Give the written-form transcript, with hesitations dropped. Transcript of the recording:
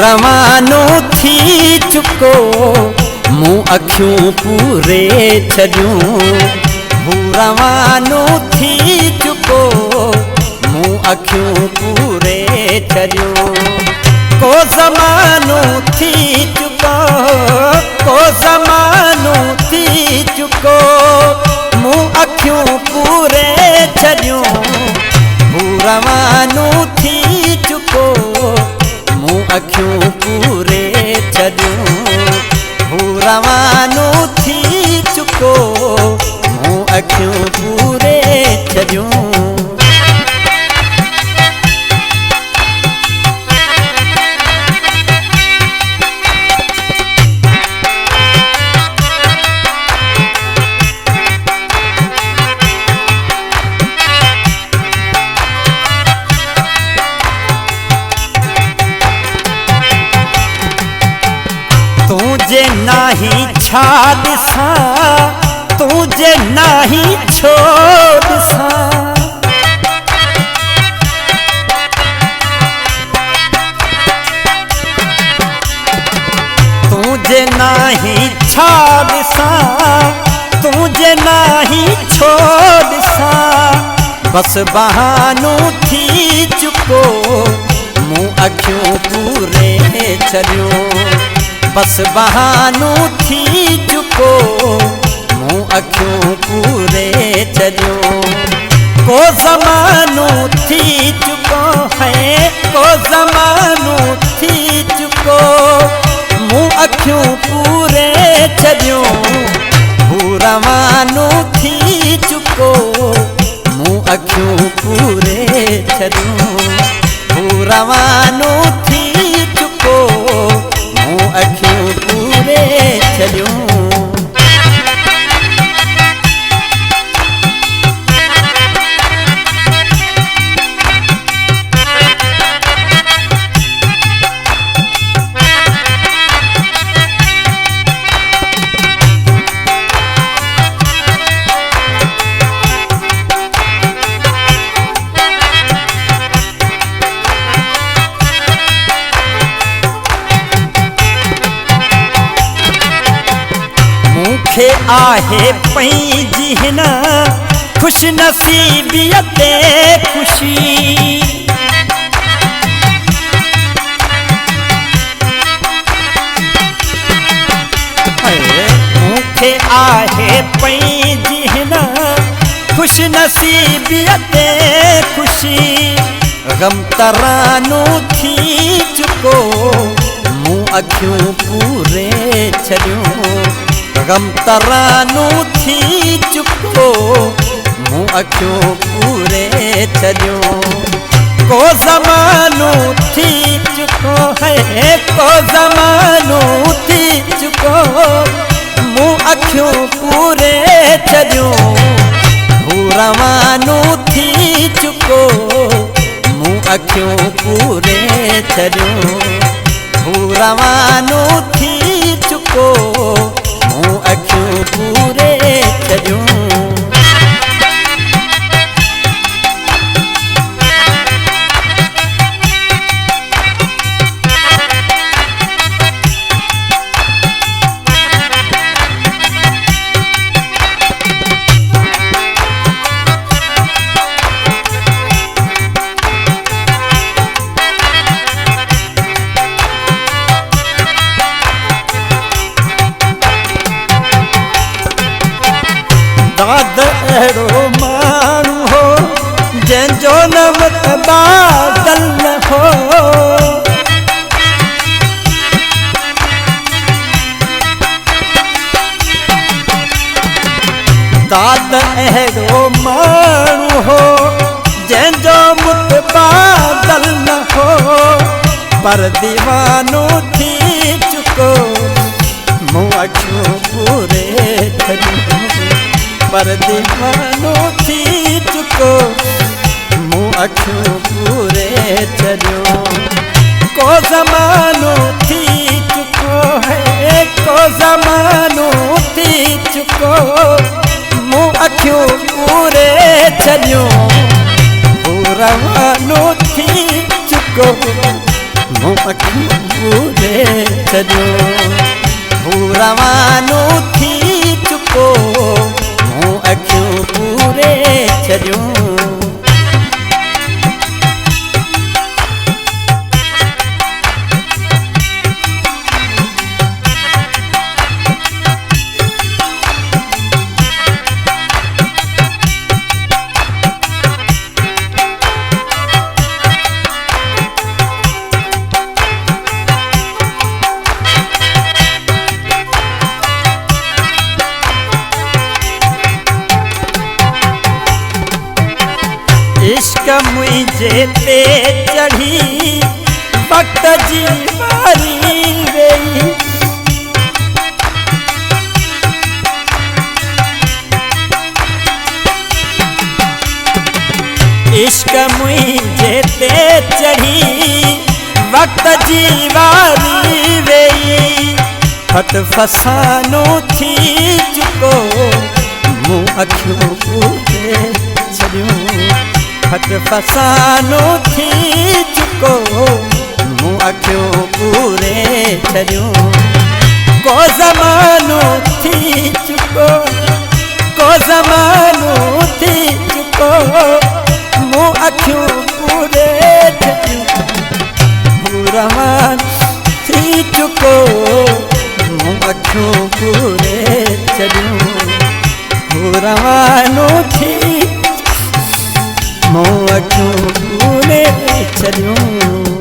रवानो थी चुको मूं अखियूं पूरे छॾियूं। हू रवानो थी चुको मूं अखियूं पूरे छॾियूं। को ज़मानो थी चुको, को ज़मानो थी चुको मूं अखियूं पूरे छॾियूं। हू रवानो थी चुको मूं अखियूं पूरे छॾियूं। हू रवानो थी चुको मूं अखियूं पूरे छॾियूं। तुझे नाही छा ॾिसां, तुझे नाही छो ॾिसां। तुझे नाही छा ॾिसां, तुझे नाही छो ॾिसां। बस बहानो थी चुको मूं अखियूं पूरे छॾियूं। बस बहानो थी चुको मूं अखियूं पूरे छॾियूं। को ज़मानो थी चुको है, को ज़मानो थी चुको मूं अखियूं पूरे छॾियूं। हू रवानो थी चुको मूं अखियूं पूरे छॾियूं। हू रवानो थी चुको मूं अखियूं पूरे छॾियूं। मूंखे आहे पंहिंजी हिन ख़ुशि नसीबीअ ते ख़ुशी। मूंखे आहे पंहिंजी हिन ख़ुशि नसीबीअ ते ख़ुशी। ग़म तरानो थी चुको मूं अखियूं पूरे छॾियूं। ग़म तरानो थी चुको मूं अखियूं पूरे छॾियूं। को ज़मानो थी चुको है, को ज़मानो थी चुको मूं अखियूं पूरे छॾियूं। हू रवानो थी चुको मूं अखियूं पूरे छॾियूं। हू रवानो थी चुको मूं अखियूं पूरे छॾियूं। दाद अहिड़ो माण्हू हो जंहिंजो न मुतबादल न हो। दाद अहिड़ो माण्हू हो जंहिंजो मुतबादल न हो। पर दीवानो थी चुको मूं अखियूं पूरे छॾियूं। पर दीवानो थी चुको मूं अखियूं पूरे छॾियूं। को ज़मानो थी चुको है, को ज़मानो थी चुको मूं अखियूं पूरे छॾियूं। हू रवानो थी चुको मूं अखियूं पूरे छॾियूं। हू रवानो थी चुको मूं अखियूं पूरे छॾियूं। इश्क मुझे ते चढ़ी वक्त जी बारी वेई। इश्क मुझे ते चढ़ी वक्त जी बारी वेई। फट फसानो थी चुको मूं अखियूं पूरे छॾियूं। फट फसानो थी चुको मूं अखियूं पूरे छॾियूं। को ज़मानो थी चुको को ज़मानो थी चुको मूं अखियूं पूरे छॾियूं। हू रवानो थी चुको मूं अखियूं पूरे छॾियूं। हू रवानो थी मूं अखियूं पूरे छॾियूं।